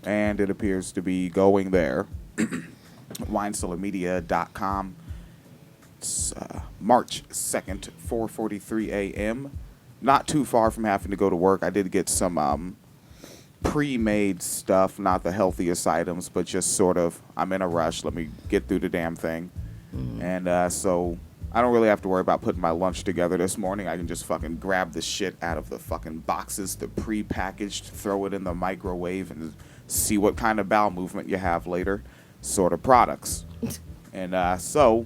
and it appears to be going there. WineCellarMedia.com. It's March 2nd, 4:43 a.m. Not too far from having to go to work. I did get some pre-made stuff, not the healthiest items, but just sort of, I'm in a rush. Let me get through the damn thing. And so I don't really have to worry about putting my lunch together this morning. I can just fucking grab the shit out of the fucking boxes, the pre-packaged, throw it in the microwave, and see what kind of bowel movement you have later, sort of products. And so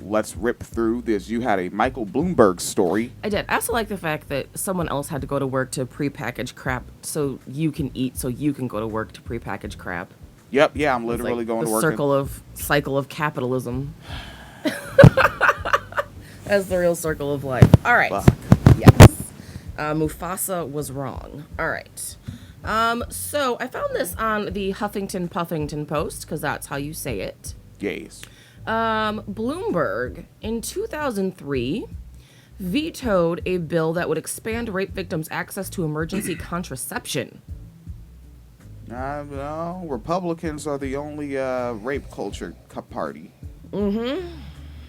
let's rip through this. You had a Michael Bloomberg story. I did. I also like the fact that someone else had to go to work to prepackage crap so you can eat, so you can go to work to prepackage crap. Yep, yeah, I'm literally going to work. The cycle of capitalism. That's the real circle of life. All right. Fuck. Yes. Mufasa was wrong. All right. So I found this on the Huffington Puffington Post, because that's how you say it. Yes. Bloomberg, in 2003, vetoed a bill that would expand rape victims' access to emergency contraception. No, Republicans are the only rape culture party. Mm-hmm.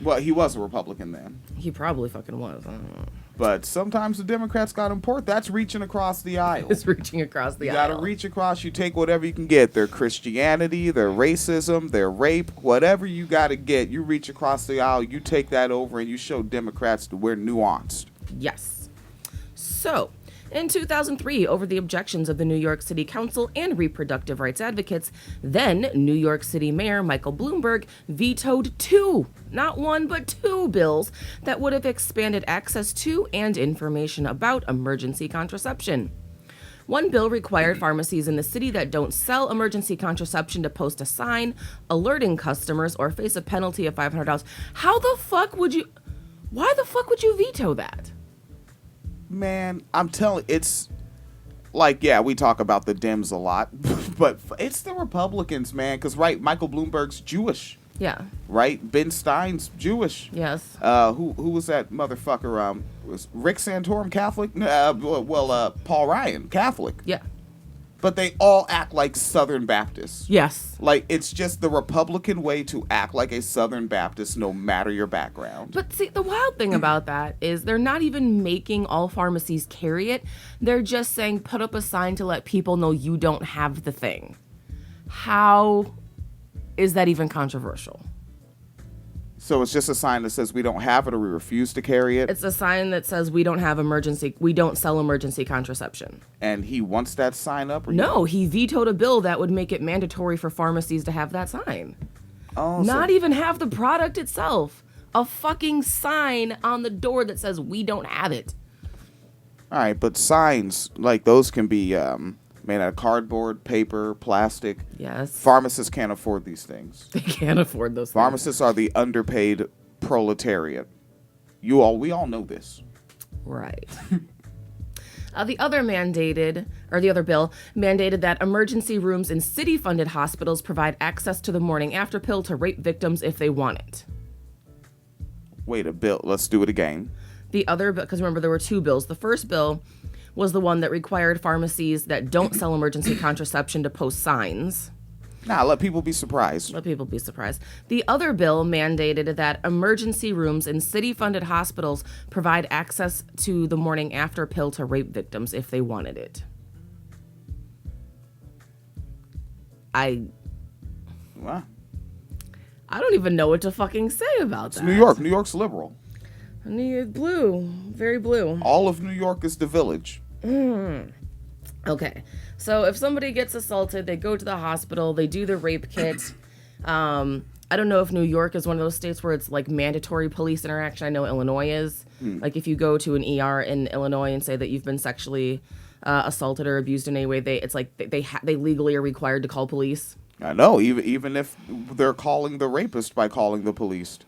Well, he was a Republican then. He probably fucking was. I don't know. But sometimes the Democrats got important. That's reaching across the aisle. It's reaching across the You aisle. got to reach across. You take whatever you can get. Their Christianity, their racism, their rape, whatever you got to get. You reach across the aisle. You take that over and you show Democrats that we're nuanced. Yes. So, in 2003, over the objections of the New York City Council and reproductive rights advocates, then New York City Mayor Michael Bloomberg vetoed two, not one, but two bills that would have expanded access to and information about emergency contraception. One bill required pharmacies in the city that don't sell emergency contraception to post a sign alerting customers or face a penalty of $500. Why the fuck would you veto that? Man, I'm telling it's like, yeah, we talk about the Dems a lot, but it's the Republicans, man, because, right, Michael Bloomberg's Jewish. Yeah. Right? Ben Stein's Jewish. Yes. Who was that motherfucker? Was Rick Santorum Catholic? Paul Ryan, Catholic. Yeah. But they all act like Southern Baptists. Yes. Like, it's just the Republican way to act like a Southern Baptist, no matter your background. But see, the wild thing about that is they're not even making all pharmacies carry it. They're just saying, put up a sign to let people know you don't have the thing. How is that even controversial? So it's just a sign that says we don't have it or we refuse to carry it. It's a sign that says we don't sell emergency contraception. And he wants that sign up? No, he vetoed a bill that would make it mandatory for pharmacies to have that sign. Oh, Not even have the product itself. A fucking sign on the door that says we don't have it. All right, but signs, like those can be made out of cardboard, paper, plastic. Yes. Pharmacists can't afford these things. They can't afford those things. Pharmacists are the underpaid proletariat. We all know this. Right. The other bill mandated that emergency rooms in city-funded hospitals provide access to the morning after pill to rape victims if they want it. Wait, a bill. Let's do it again. The other, because remember there were two bills. The first bill was the one that required pharmacies that don't sell emergency contraception to post signs. Nah, let people be surprised. Let people be surprised. The other bill mandated that emergency rooms in city-funded hospitals provide access to the morning after pill to rape victims if they wanted it. What? I don't even know what to fucking say about that. It's New York. New York's liberal. Blue. Very blue. All of New York is the village. Okay. So if somebody gets assaulted, they go to the hospital, they do the rape kit. I don't know if New York is one of those states where it's like mandatory police interaction. I know Illinois is. Like if you go to an ER in Illinois and say that you've been sexually assaulted or abused in any way, they legally are required to call police. I know, even if they're calling the rapist by calling the police.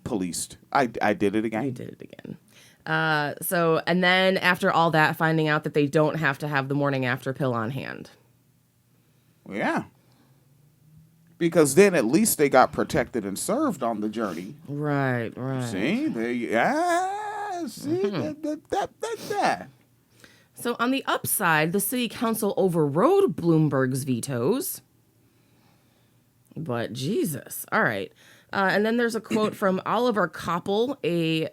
Policed. I did it again. You did it again. And then after all that, finding out that they don't have to have the morning after pill on hand. Yeah. Because then at least they got protected and served on the journey. Right. See? That. So on the upside, the city council overrode Bloomberg's vetoes. But Jesus. All right. And then there's a quote from Oliver Koppel, a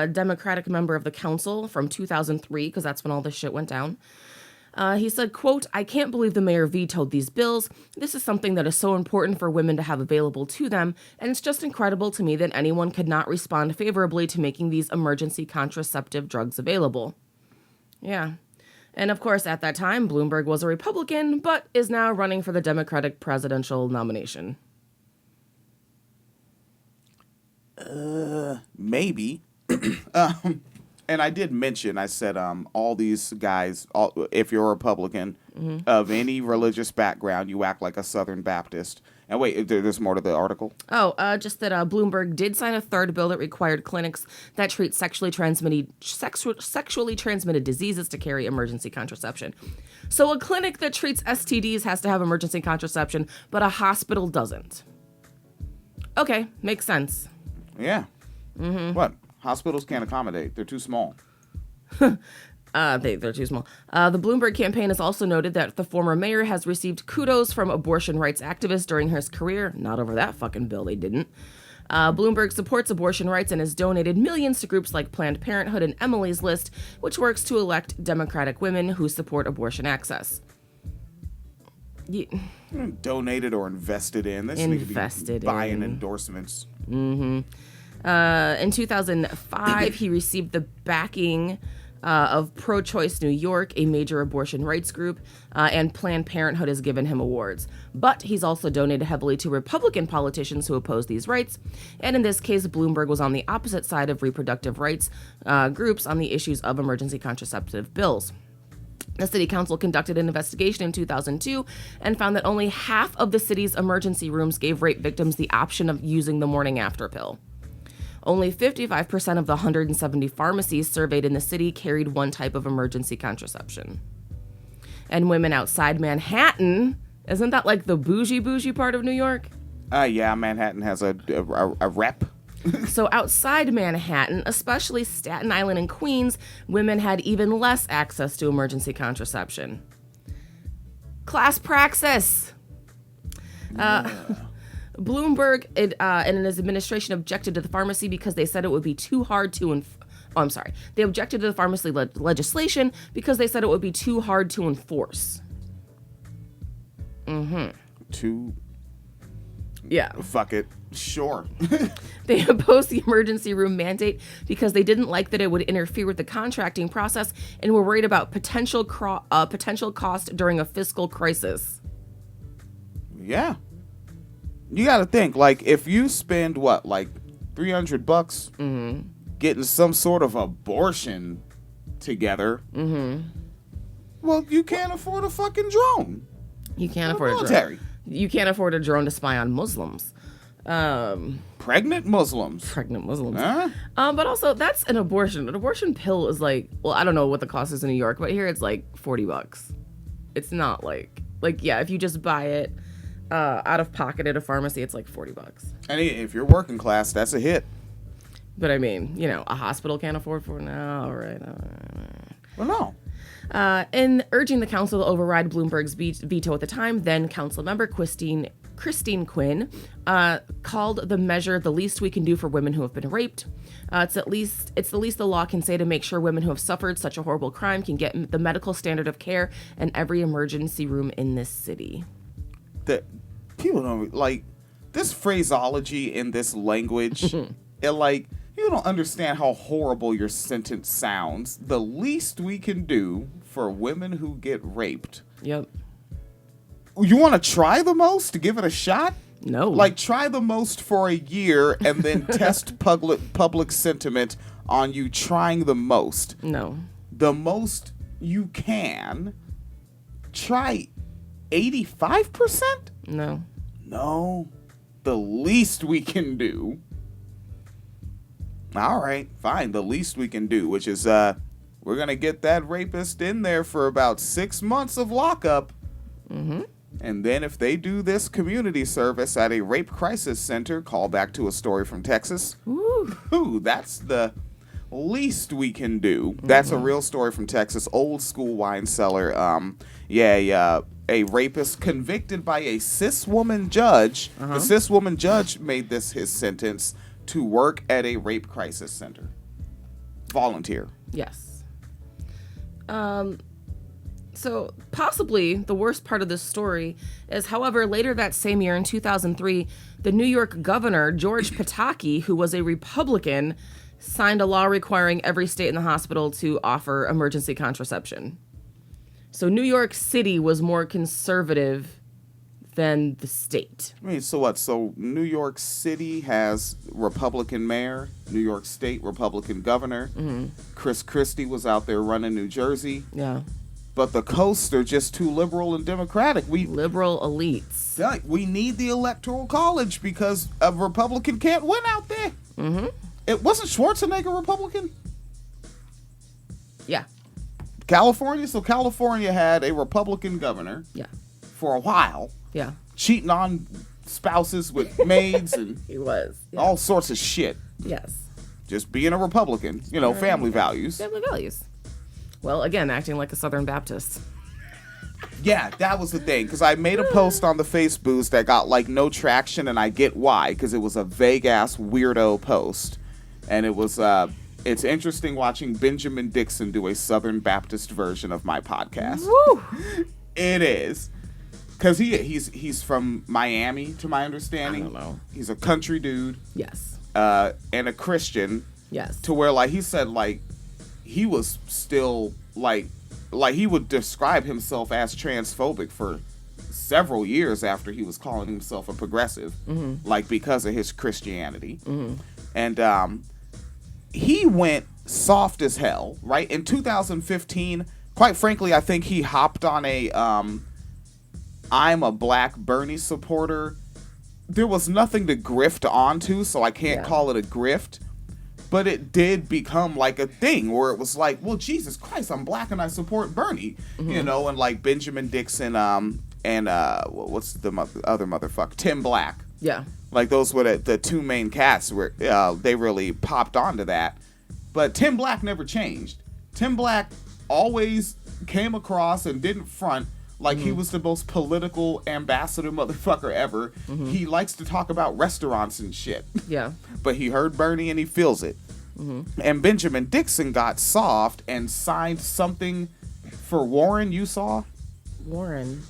Democratic member of the council from 2003, because that's when all this shit went down. He said, quote, "I can't believe the mayor vetoed these bills. This is something that is so important for women to have available to them, and it's just incredible to me that anyone could not respond favorably to making these emergency contraceptive drugs available." Yeah. And of course, at that time, Bloomberg was a Republican, but is now running for the Democratic presidential nomination. Maybe. And I did mention, I said, all these guys, if you're a Republican of any religious background, you act like a Southern Baptist. And wait, there's more to the article? Just that Bloomberg did sign a third bill that required clinics that treat sexually transmitted diseases to carry emergency contraception. So a clinic that treats STDs has to have emergency contraception, but a hospital doesn't. Okay, makes sense. Yeah. What? Hospitals can't accommodate. They're too small. They're too small. The Bloomberg campaign has also noted that the former mayor has received kudos from abortion rights activists during his career. Not over that fucking bill, they didn't. Bloomberg supports abortion rights and has donated millions to groups like Planned Parenthood and Emily's List, which works to elect Democratic women who support abortion access. Donated or invested in. This Invested need to be buying in. endorsements. In 2005, he received the backing of Pro-Choice New York, a major abortion rights group, and Planned Parenthood has given him awards. But he's also donated heavily to Republican politicians who oppose these rights. And in this case, Bloomberg was on the opposite side of reproductive rights groups on the issues of emergency contraceptive bills. The city council conducted an investigation in 2002 and found that only half of the city's emergency rooms gave rape victims the option of using the morning after pill. Only 55% of the 170 pharmacies surveyed in the city carried one type of emergency contraception. And women outside Manhattan, isn't that like the bougie part of New York? Yeah, Manhattan has a rep. So outside Manhattan, especially Staten Island and Queens, women had even less access to emergency contraception. Class praxis. Bloomberg and his administration objected to the pharmacy because they said it would be too hard to They objected to the pharmacy legislation because they said it would be too hard to enforce. Yeah. Fuck it. Sure. They opposed the emergency room mandate because they didn't like that it would interfere with the contracting process and were worried about potential cost during a fiscal crisis. Yeah. You got to think, like, if you spend, like $300 getting some sort of abortion together, well, you can't afford a fucking drone. You can't afford military. a drone. You can't afford a drone to spy on Muslims. Pregnant Muslims. Huh? But also, that's an abortion. An abortion pill is like, well, I don't know what the cost is in New York, but here it's like $40. It's not like, yeah, if you just buy it out of pocket at a pharmacy, it's like $40. And if you're working class, that's a hit. But I mean, a hospital can't afford for it now. All right. Well, no. In urging the council to override Bloomberg's veto at the time, then council member Christine Quinn called the measure the least we can do for women who have been raped. It's the least the law can say to make sure women who have suffered such a horrible crime can get the medical standard of care in every emergency room in this city. That people don't like this phraseology in this language. You don't understand how horrible your sentence sounds. The least we can do for women who get raped. Yep. You want to try the most to give it a shot? No. Like, try the most for a year and then test public sentiment on you trying the most. No. The most you can. Try 85%? No. No. The least we can do. All right, fine. The least we can do, which is we're going to get that rapist in there for about 6 months of lockup. And then if they do this community service at a rape crisis center, call back to a story from Texas. Ooh. Ooh, that's the... least we can do. That's a real story from Texas. Old school wine cellar. A rapist convicted by a cis woman judge. The cis woman judge made this his sentence to work at a rape crisis center. Volunteer. Yes. So possibly the worst part of this story is, however, later that same year in 2003, the New York governor, George Pataki, who was a Republican, signed a law requiring every state in the hospital to offer emergency contraception. So New York City was more conservative than the state. I mean, so what? So New York City has Republican mayor, New York State Republican governor. Chris Christie was out there running New Jersey. Yeah. But the coasts are just too liberal and democratic. Liberal elites. Yeah, we need the Electoral College because a Republican can't win out there. It wasn't Schwarzenegger Republican? Yeah. California? So California had a Republican governor Yeah. for a while, Yeah. cheating on spouses with maids and He was. Yeah. all sorts of shit. Yes. Just being a Republican, family values. Family values. Well, again, acting like a Southern Baptist. Yeah, that was the thing. Because I made a post on the Facebook that got no traction, and I get why. Because it was a vague ass weirdo post, and it was it's interesting watching Benjamin Dixon do a Southern Baptist version of my podcast. Woo! It is. Because he's from Miami, to my understanding. I don't know. He's a country dude. Yes. And a Christian. Yes. To where he said he was still he would describe himself as transphobic for several years after he was calling himself a progressive, because of his Christianity. And he went soft as hell, right? In 2015, quite frankly, I think he hopped on a I'm a black Bernie supporter. There was nothing to grift onto, so I can't call it a grift. But it did become a thing where it was well, Jesus Christ, I'm black and I support Bernie, and Benjamin Dixon, and what's the other motherfucker, Tim Black. Yeah. Those were the two main cats where they really popped onto that. But Tim Black never changed. Tim Black always came across and didn't front he was the most political ambassador motherfucker ever. He likes to talk about restaurants and shit. Yeah. But he heard Bernie and he feels it. And Benjamin Dixon got soft and signed something for Warren. You saw? Warren.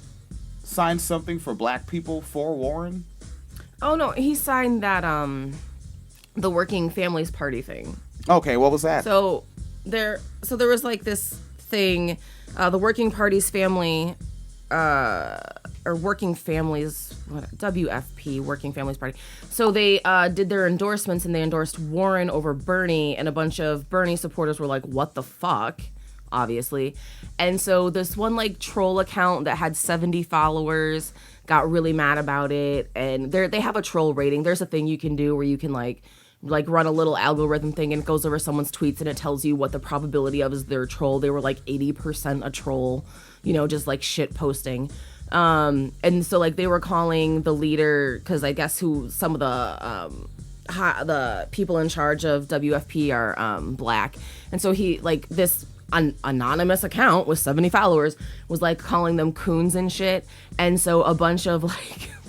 Signed something for black people for Warren? Oh, no. He signed that, the Working Families Party thing. Okay, what was that? So there was this thing, the Working Party's family, or Working Families, WFP, Working Families Party. So they did their endorsements, and they endorsed Warren over Bernie, and a bunch of Bernie supporters were like, what the fuck? Obviously. And so this one troll account that had 70 followers got really mad about it, and they have a troll rating. There's a thing you can do where you can run a little algorithm thing, and it goes over someone's tweets and it tells you what the probability of is their troll. They were 80% a troll, just shit posting. And so they were calling the leader, because I guess some of the people in charge of WFP are black, and so he this anonymous account with 70 followers was calling them coons and shit. And so a bunch of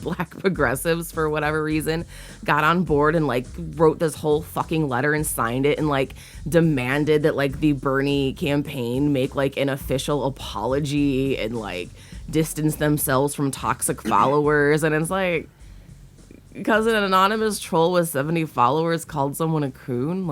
black progressives, for whatever reason, got on board and wrote this whole fucking letter and signed it and demanded that the Bernie campaign make an official apology and distance themselves from toxic followers. And it's because an anonymous troll with 70 followers called someone a coon?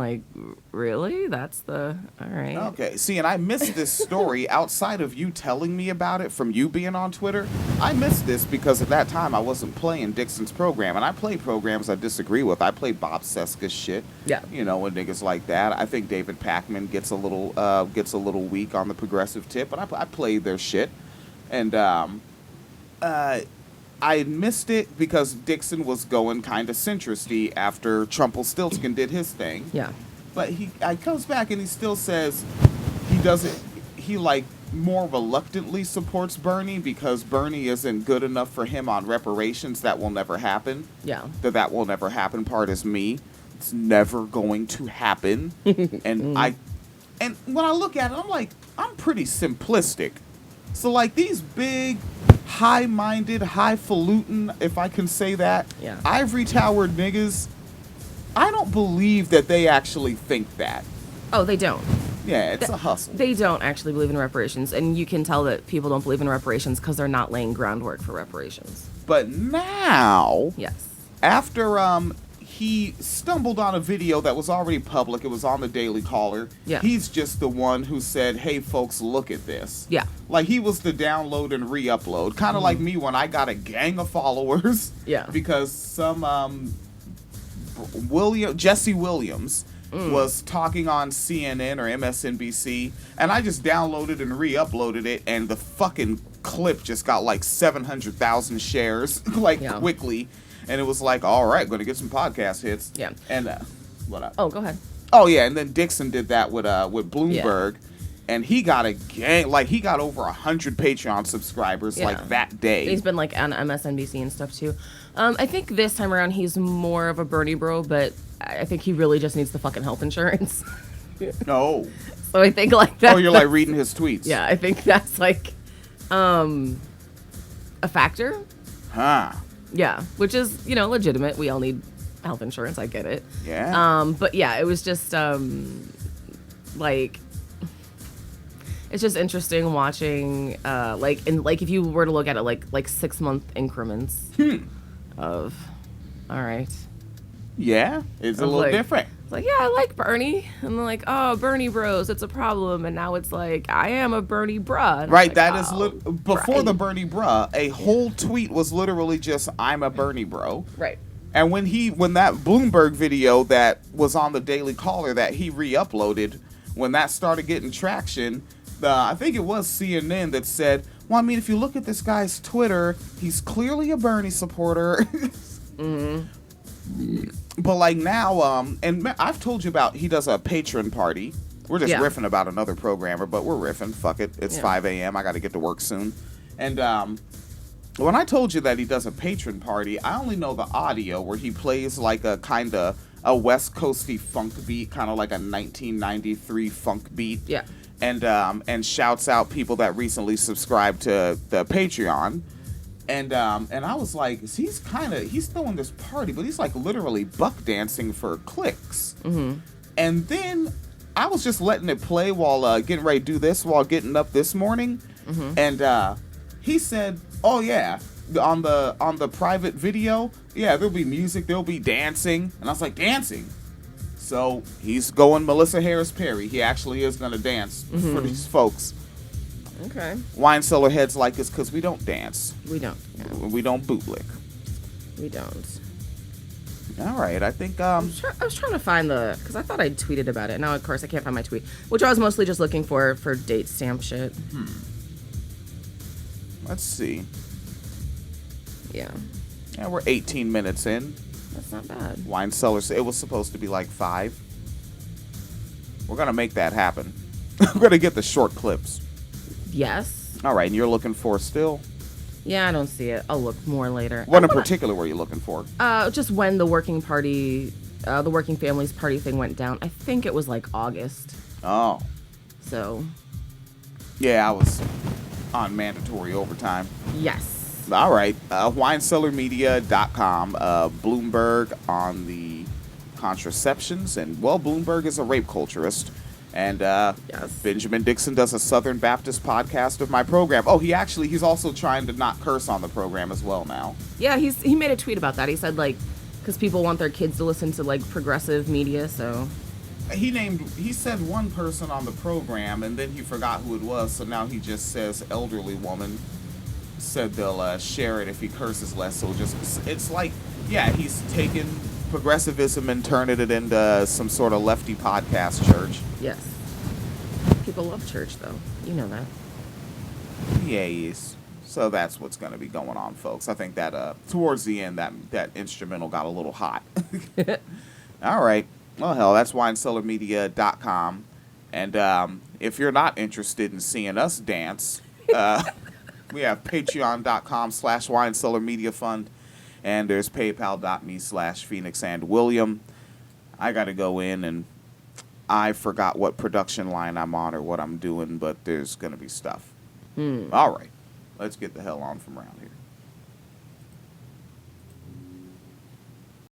Really? That's all right. Okay, see, and I missed this story outside of you telling me about it from you being on Twitter. I missed this because at that time I wasn't playing Dixon's program, and I play programs I disagree with. I play Bob Seska's shit. Yeah. And niggas like that. I think David Pakman gets a little weak on the progressive tip, but I play their shit. And I missed it because Dixon was going kind of centrist-y after Trumpelstiltskin did his thing. Yeah. But he comes back and he still says he more reluctantly supports Bernie because Bernie isn't good enough for him on reparations. That will never happen. Yeah. That will never happen part is me. It's never going to happen. And and when I look at it, I'm like, I'm pretty simplistic. So like these big, high-minded, highfalutin, if I can say that, Yeah. ivory towered niggas, I don't believe that they actually think that. Oh, they don't. Yeah, it's a hustle. They don't actually believe in reparations, and you can tell that people don't believe in reparations because they're not laying groundwork for reparations. But now, Yes. after he stumbled on a video that was already public, it was on the Daily Caller. Yeah. He's just the one who said, "Hey folks, look at this." Yeah. Like he was the download and re-upload, kind of like me when I got a gang of followers. Yeah. Because some Jesse Williams was talking on CNN or MSNBC, and I just downloaded and re-uploaded it, and the fucking clip just got like 700,000 shares, like quickly, and it was like, all right, going to get some podcast hits. Yeah. And what up? Oh, go ahead. Oh yeah, and then Dixon did that with Bloomberg, and he got a gang, like he got over 100 Patreon subscribers like that day. He's been like on MSNBC and stuff too. I think this time around he's more of a Bernie bro, but I think he really just needs the fucking health insurance. No. So I think like that. Oh, you're like reading his tweets. Yeah, I think that's like a factor. Huh. Yeah, which is, legitimate. We all need health insurance. I get it. Yeah. But yeah, it was just like it's just interesting watching if you were to look at it like 6 month increments of all right. Yeah, it's a little different. It's like, yeah, I like Bernie. And they're like, oh, Bernie bros, it's a problem. And now it's like, I am a Bernie bruh. And right, like, that is before the Bernie bruh, a whole tweet was literally just, I'm a Bernie bro. Right. And when that Bloomberg video that was on the Daily Caller that he re-uploaded, when that started getting traction, I think it was CNN that said, well, I mean, if you look at this guy's Twitter, he's clearly a Bernie supporter. But like now, and I've told you about, he does a patron party. We're just riffing about another programmer, but we're riffing. Fuck it. It's 5 a.m. I got to get to work soon. And when I told you that he does a patron party, I only know the audio where he plays like a kind of a West Coasty funk beat, kind of like a 1993 funk beat. Yeah. And shouts out people that recently subscribed to the Patreon. And I was like, he's throwing this party, but he's like literally buck dancing for clicks. Mm-hmm. And then I was just letting it play while getting ready to do this, while getting up this morning. Mm-hmm. And he said, oh yeah, on the private video, yeah, there'll be music, there'll be dancing. And I was like, dancing? So he's going Melissa Harris Perry. He actually is going to dance for these folks. Okay. Wine cellar heads like us because we don't dance. We don't. Yeah. We don't bootlick. We don't. All right, I think I was trying to find because I thought I tweeted about it. Now, of course, I can't find my tweet, which I was mostly just looking for date stamp shit. Let's see. Yeah. Yeah, we're 18 minutes in. That's not bad. Wine cellars. It was supposed to be like 5. We're gonna make that happen. We're gonna get the short clips. Yes. All right, and you're looking for still? Yeah, I don't see it. I'll look more later. What in particular were you looking for? Just when the working families party thing went down. I think it was like August. Oh. So. Yeah, I was on mandatory overtime. Yes. All right. WineCellarMedia.com. Bloomberg on the contraceptions. And, well, Bloomberg is a rape culturist. And yes. Benjamin Dixon does a Southern Baptist podcast of my program. Oh, he's also trying to not curse on the program as well now. Yeah, he made a tweet about that. He said, because people want their kids to listen to, progressive media, so. He said one person on the program, and then he forgot who it was, so now he just says elderly woman said they'll share it if he curses less. So it's like, yeah, he's taken progressivism and turning it into some sort of lefty podcast church. Yes. People love church, though. You know that. Yes. So that's what's going to be going on, folks. I think that towards the end, that instrumental got a little hot. All right. Well, hell, that's WineCellarMedia.com. And if you're not interested in seeing us dance, we have Patreon.com/WineCellarMediaFund. And there's PayPal.me/Phoenix and William. I got to go in and I forgot what production line I'm on or what I'm doing, but there's going to be stuff. All right. Let's get the hell on from around here.